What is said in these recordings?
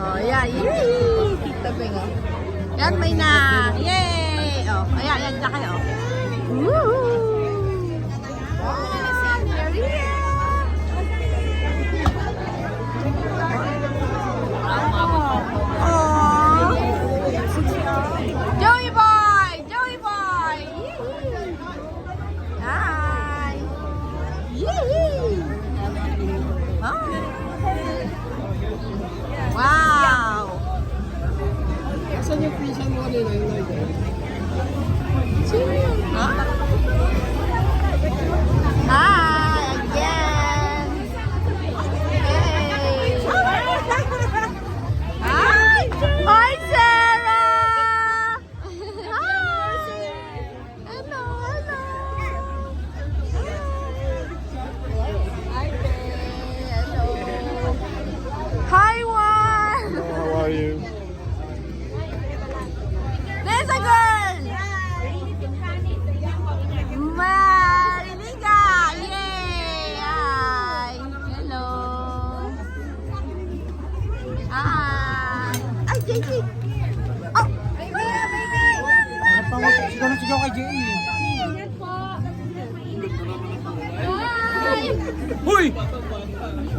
Oh, yeah. Yay! Tita Beng, oh. Yan, may na. Yay! Oh, ayan, yan na kayo. Woo! Joey boy! Joey boy! Yee! Hi! Yee! Oh. Wow! Saan yung pizza mo kanina yung live? Sino yun? Huh? Hi! Again! Hey! Hi! Hi, Sarah! Hi! Hello, hello! Hi, hello! Hi, Juan! How are you? There's a girl! Mariliga! Yay! Hi! Hello! Hi! Ay, JJ! Oh! Baby! Sigaw na sigaw kay J.E. Hi! Hoy!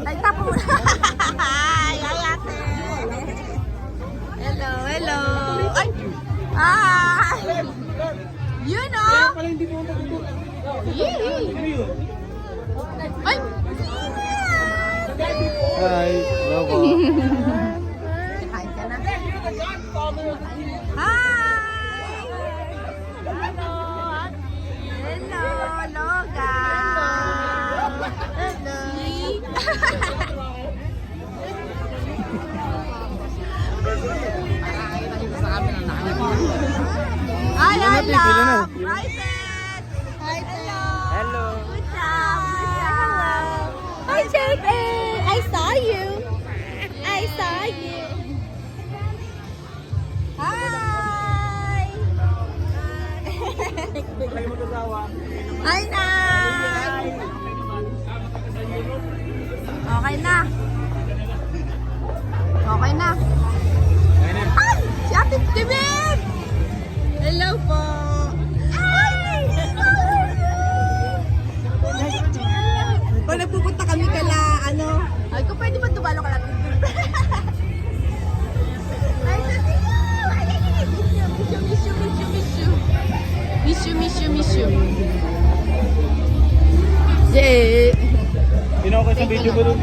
Ay, tapo mo na! Hi! Hi, ate! Hello, hello! Ay! Hi! You know! Pala hindi mo matutulog. Yee! Ay! Hi! Hello po. Hi ka na. Hi! Hello! Hello, Loga! Hello! Hi, Pila na. Ayla! Hi, Ted! Hi, hello! Hello. Good job! Good job! Hi, JK! I saw you! I saw you! Hi! Kayo mag-asawa. Hi, Nay! Okay na. Okay na. Ay! Si Ate Tibig! Hello po! Ay! Pag nagpupunta kami kala, ano? Ay, kung pwede ba tumalo ka lang? Ay, sabi mo! Ay, miss you, miss you, miss you, miss you. Miss you, miss you, miss you. Yeah! Pinaw ko sa video mo dun.